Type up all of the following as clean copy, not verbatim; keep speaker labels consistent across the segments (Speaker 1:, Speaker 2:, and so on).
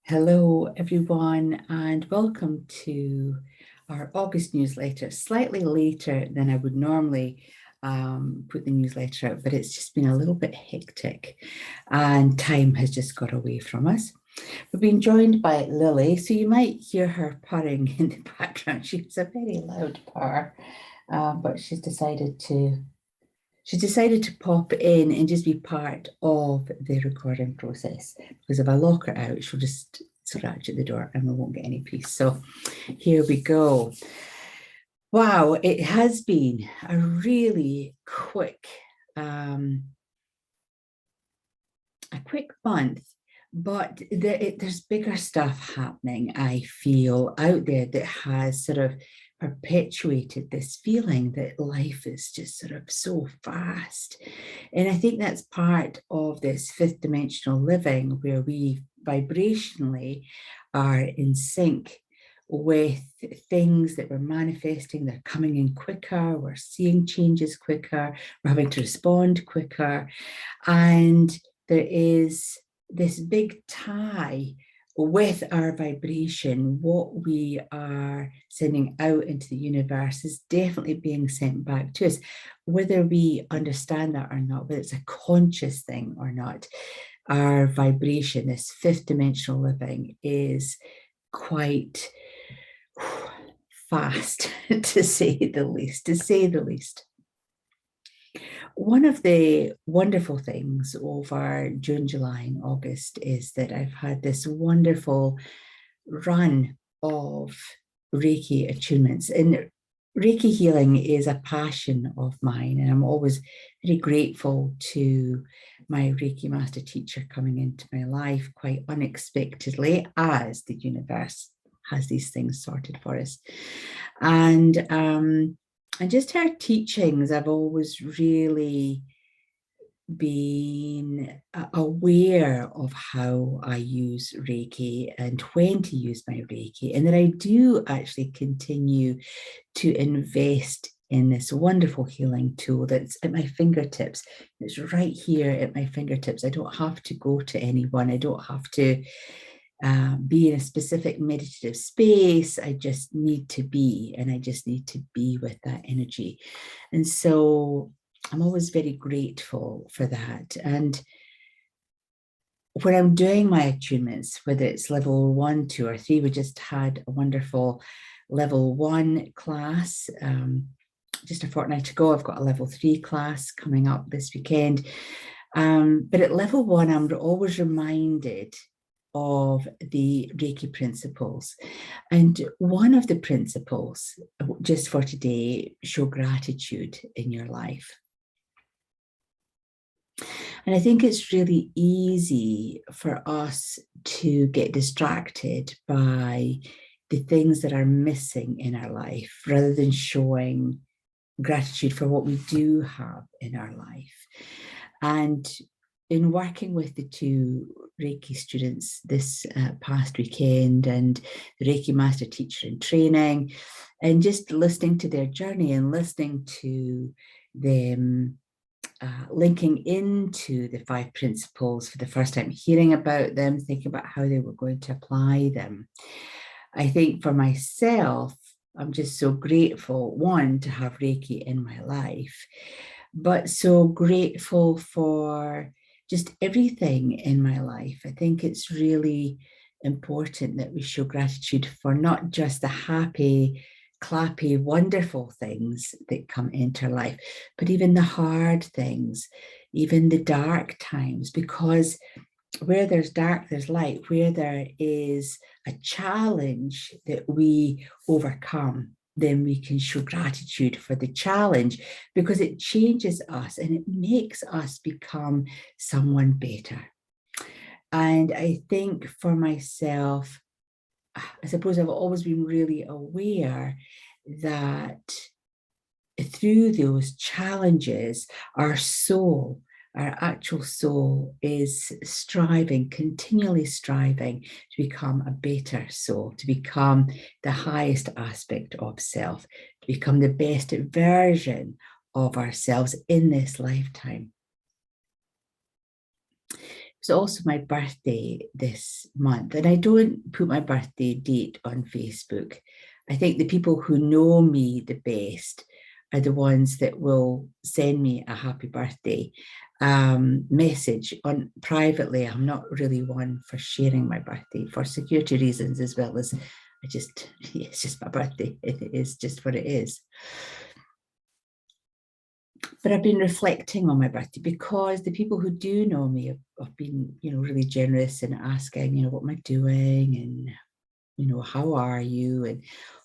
Speaker 1: Hello, everyone, and welcome to our August newsletter. Slightly later than I would normally put the newsletter out, but it's just been a little bit hectic and time has just got away from us. We've been joined by Lily, so you might hear her purring in the background. She's a very loud purr, but she's decided to pop in and just be part of the recording process, because if I lock her out, she'll just scratch at the door and we won't get any peace. So here we go. Wow, it has been a really quick month, but there's bigger stuff happening, I feel, out there that has sort of perpetuated this feeling that life is just sort of so fast. And I think that's part of this fifth dimensional living, where we vibrationally are in sync with things that we're manifesting. They're coming in quicker, we're seeing changes quicker, we're having to respond quicker. And there is this big tie with our vibration. What we are sending out into the universe is definitely being sent back to us, whether we understand that or not, whether it's a conscious thing or not. Our vibration, this fifth dimensional living, is quite fast, to say the least. One of the wonderful things over June, July, and August is that I've had this wonderful run of Reiki attunements. And Reiki healing is a passion of mine, and I'm always very grateful to my Reiki master teacher coming into my life quite unexpectedly, as the universe has these things sorted for us. And just her teachings, I've always really been aware of how I use Reiki and when to use my Reiki, and that I do actually continue to invest in this wonderful healing tool that's at my fingertips. It's right here at my fingertips. I don't have to go to anyone. I don't have to be in a specific meditative space. I just need to be, and I just need to be with that energy. And so I'm always very grateful for that. And when I'm doing my attunements, whether it's level 1, 2, or 3, we just had a wonderful level 1 class just a fortnight ago. I've got a level 3 class coming up this weekend. But at level 1, I'm always reminded of the Reiki principles. And one of the principles, just for today, show gratitude in your life. And I think it's really easy for us to get distracted by the things that are missing in our life, rather than showing gratitude for what we do have in our life. And in working with the 2 Reiki students this past weekend, and the Reiki master teacher in training, and just listening to their journey and listening to them linking into the 5 principles for the first time, hearing about them, thinking about how they were going to apply them. I think for myself, I'm just so grateful, one, to have Reiki in my life, but so grateful for just everything in my life. I think it's really important that we show gratitude for not just the happy, clappy, wonderful things that come into our life, but even the hard things, even the dark times, because where there's dark, there's light. Where there is a challenge that we overcome, then we can show gratitude for the challenge, because it changes us and it makes us become someone better. And I think for myself, I suppose I've always been really aware that through those challenges, our soul, our actual soul, is striving, continually striving to become a better soul, to become the highest aspect of self, to become the best version of ourselves in this lifetime. was also my birthday this month. And I don't put my birthday date on Facebook. I think the people who know me the best are the ones that will send me a happy birthday message on privately. I'm not really one for sharing my birthday for security reasons, as well as it's just my birthday. It is just what it is. But I've been reflecting on my birthday because the people who do know me have been, really generous in asking, what am I doing? And, how are you? And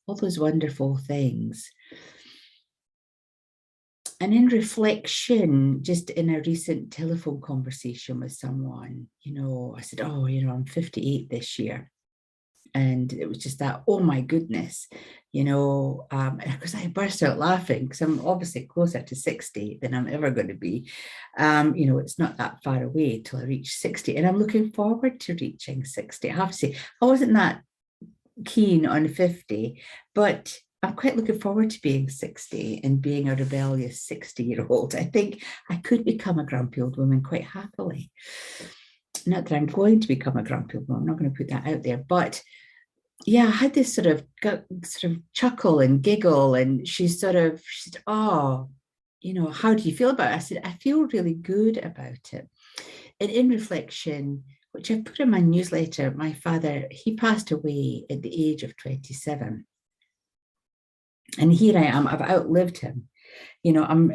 Speaker 1: all those wonderful things. And in reflection, just in a recent telephone conversation with someone, I said, I'm 58 this year. And it was just that, oh my goodness, because I burst out laughing because I'm obviously closer to 60 than I'm ever going to be. It's not that far away till I reach 60. And I'm looking forward to reaching 60. I have to say, I wasn't that keen on 50, but I'm quite looking forward to being 60 and being a rebellious 60-year-old. I think I could become a grumpy old woman quite happily. Not that I'm going to become a grumpy old woman, I'm not going to put that out there, but yeah, I had this sort of chuckle and giggle, and she said, oh, how do you feel about it? I said, I feel really good about it. And in reflection, which I put in my newsletter, my father, he passed away at the age of 27. And here I am, I've outlived him. I'm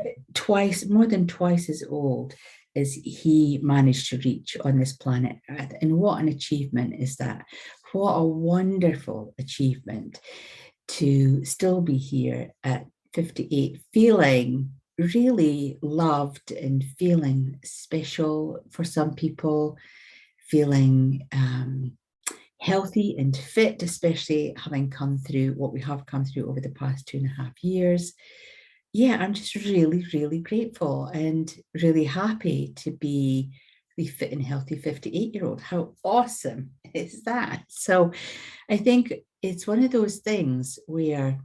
Speaker 1: more than twice as old as he managed to reach on this planet Earth. And what an achievement is that? What a wonderful achievement to still be here at 58, feeling really loved and feeling special for some people, feeling healthy and fit, especially having come through what we have come through over the past 2.5 years. Yeah, I'm just really, really grateful and really happy to be the fit and healthy 58-year-old. How awesome is that? So I think it's one of those things where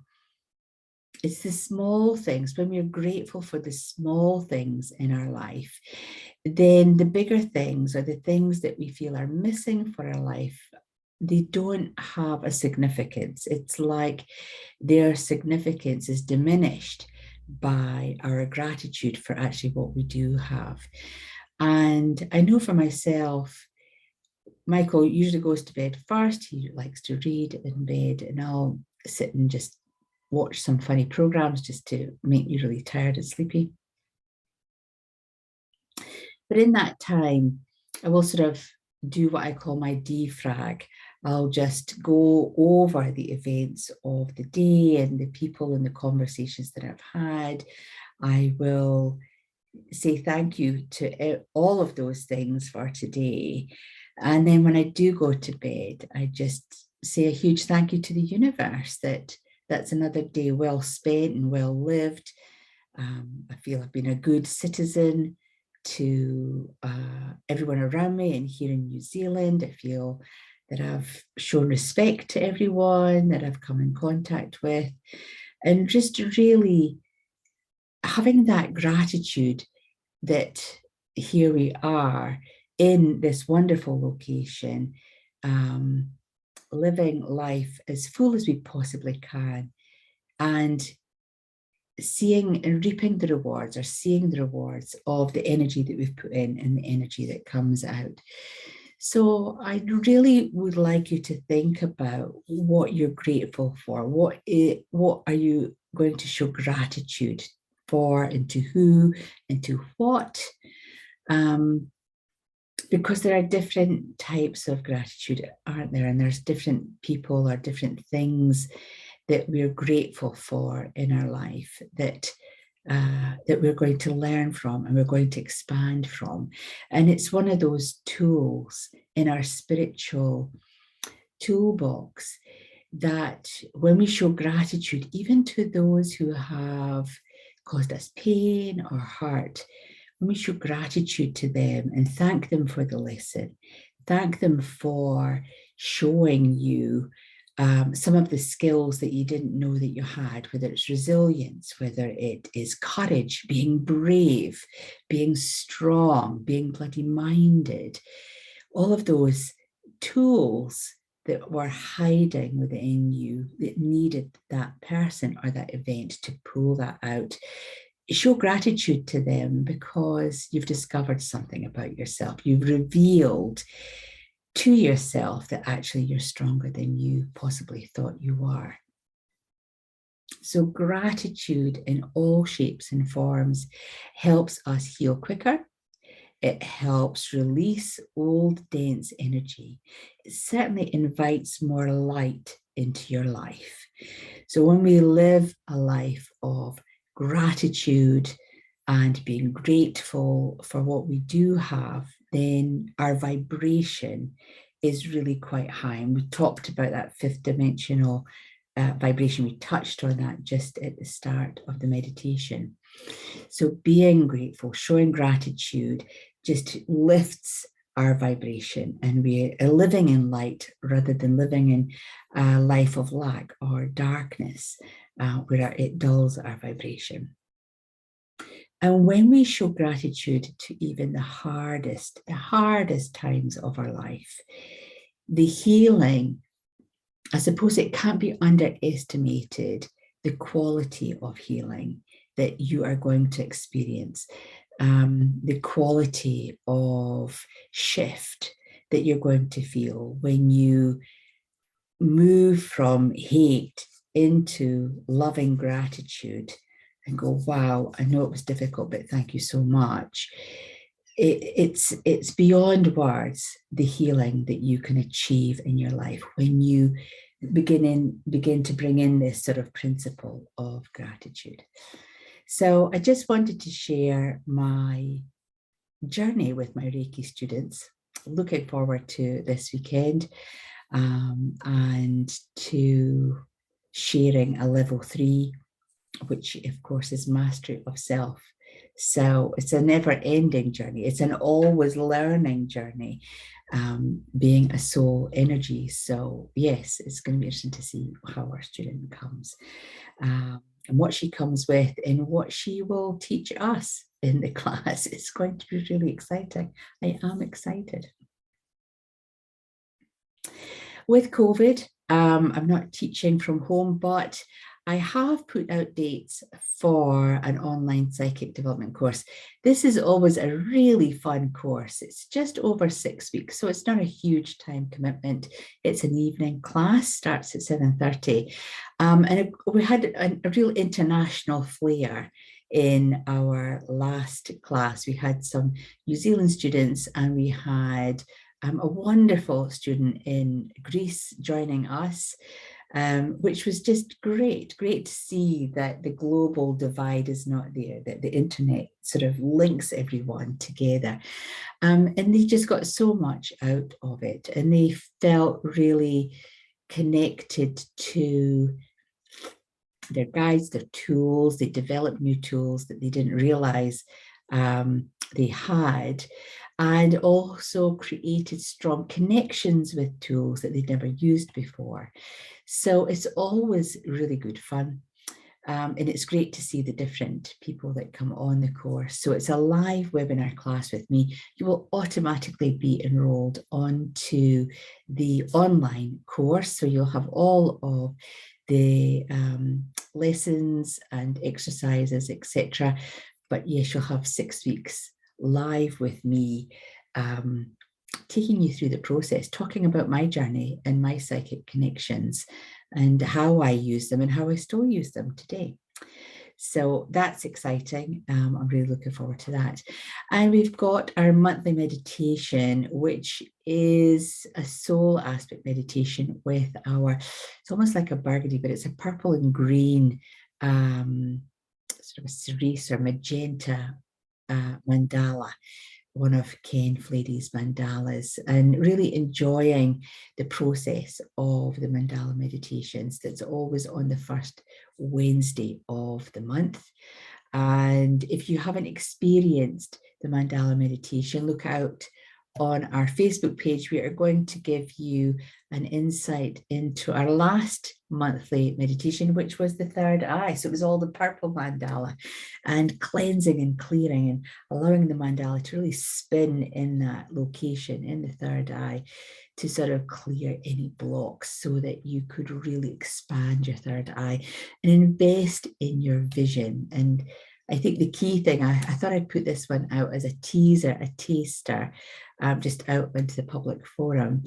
Speaker 1: it's the small things, when we're grateful for the small things in our life, then the bigger things or the things that we feel are missing for our life, they don't have a significance. It's like their significance is diminished by our gratitude for actually what we do have. And I know for myself, Michael usually goes to bed first. He likes to read in bed, and I'll sit and just watch some funny programs just to make me really tired and sleepy. But in that time, I will sort of do what I call my defrag. I'll just go over the events of the day and the people and the conversations that I've had. I will say thank you to all of those things for today. And then when I do go to bed, I just say a huge thank you to the universe that that's another day well spent and well lived. I feel I've been a good citizen to everyone around me, and here in New Zealand, I feel that I've shown respect to everyone that I've come in contact with, and just really having that gratitude that here we are in this wonderful location, living life as full as we possibly can, and seeing and reaping the rewards, or seeing the rewards of the energy that we've put in and the energy that comes out. So I really would like you to think about what you're grateful for. What are you going to show gratitude for, and to who, and to what? Because there are different types of gratitude, aren't there? And there's different people or different things that we're grateful for in our life that we're going to learn from and we're going to expand from. And it's one of those tools in our spiritual toolbox that when we show gratitude, even to those who have caused us pain or hurt, when we show gratitude to them and thank them for the lesson, thank them for showing you some of the skills that you didn't know that you had, whether it's resilience, whether it is courage, being brave, being strong, being bloody minded, all of those tools that were hiding within you that needed that person or that event to pull that out. Show gratitude to them because you've discovered something about yourself. You've revealed to yourself that actually you're stronger than you possibly thought you were. So gratitude in all shapes and forms helps us heal quicker. It helps release old, dense energy. It certainly invites more light into your life. So when we live a life of gratitude and being grateful for what we do have, then our vibration is really quite high. And we talked about that fifth dimensional vibration. We touched on that just at the start of the meditation. So being grateful, showing gratitude just lifts our vibration, and we are living in light rather than living in a life of lack or darkness, where it dulls our vibration. And when we show gratitude to even the hardest times of our life, the healing, I suppose it can't be underestimated, the quality of healing that you are going to experience, the quality of shift that you're going to feel when you move from hate into loving gratitude and go, wow, I know it was difficult, but thank you so much. It's beyond words, the healing that you can achieve in your life when you begin to bring in this sort of principle of gratitude. So I just wanted to share my journey with my Reiki students. Looking forward to this weekend and to sharing a level 3, which of course is mastery of self. So it's a never-ending journey. It's an always learning journey, being a soul energy. So yes, it's going to be interesting to see how our student comes, and what she comes with and what she will teach us in the class. It's going to be really exciting. I am excited. With COVID, I'm not teaching from home, but I have put out dates for an online psychic development course. This is always a really fun course. It's just over 6 weeks, so it's not a huge time commitment. It's an evening class, starts at 7:30. And we had a real international flair in our last class. We had some New Zealand students and we had a wonderful student in Greece joining us, which was just great to see that the global divide is not there, that the internet sort of links everyone together. And they just got so much out of it, and they felt really connected to their guides, their tools. They developed new tools that they didn't realize they had, and also created strong connections with tools that they'd never used before. So it's always really good fun. And it's great to see the different people that come on the course. So it's a live webinar class with me. You will automatically be enrolled onto the online course. So you'll have all of the lessons and exercises, etc. But yes, you'll have 6 weeks live with me, taking you through the process, talking about my journey and my psychic connections and how I use them and how I still use them today. So that's exciting. I'm really looking forward to that. And we've got our monthly meditation, which is a soul aspect meditation with it's almost like a burgundy, but it's a purple and green, sort of a cerise or magenta mandala, one of Ken Flady's mandalas, and really enjoying the process of the mandala meditations. That's always on the first Wednesday of the month. And if you haven't experienced the mandala meditation, look out on our Facebook page, we are going to give you an insight into our last monthly meditation, which was the third eye. So it was all the purple mandala, and cleansing and clearing and allowing the mandala to really spin in that location in the third eye to sort of clear any blocks so that you could really expand your third eye and invest in your vision. And I think the key thing, I thought I'd put this one out as a teaser, a taster, just out into the public forum,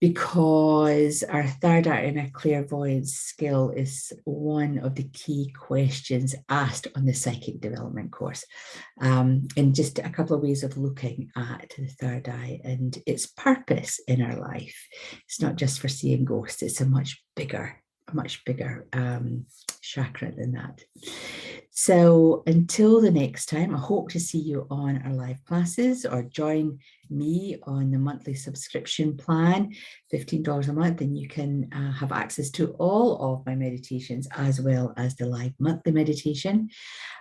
Speaker 1: because our third eye and our clairvoyance skill is one of the key questions asked on the psychic development course. And just a couple of ways of looking at the third eye and its purpose in our life. It's not just for seeing ghosts, it's a much bigger chakra than that. So until the next time, I hope to see you on our live classes or join me on the monthly subscription plan, $15 a month, and you can have access to all of my meditations as well as the live monthly meditation.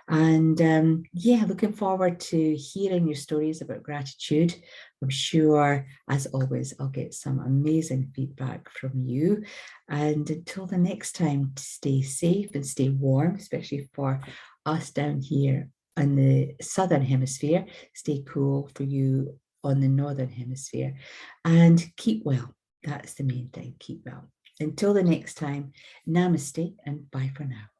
Speaker 1: And yeah, looking forward to hearing your stories about gratitude. I'm sure, as always, I'll get some amazing feedback from you. And until the next time, stay safe and stay warm, especially for us down here in the southern hemisphere. Stay cool for you on the northern hemisphere, and keep well. That's the main thing. Keep well. Until the next time, namaste and bye for now.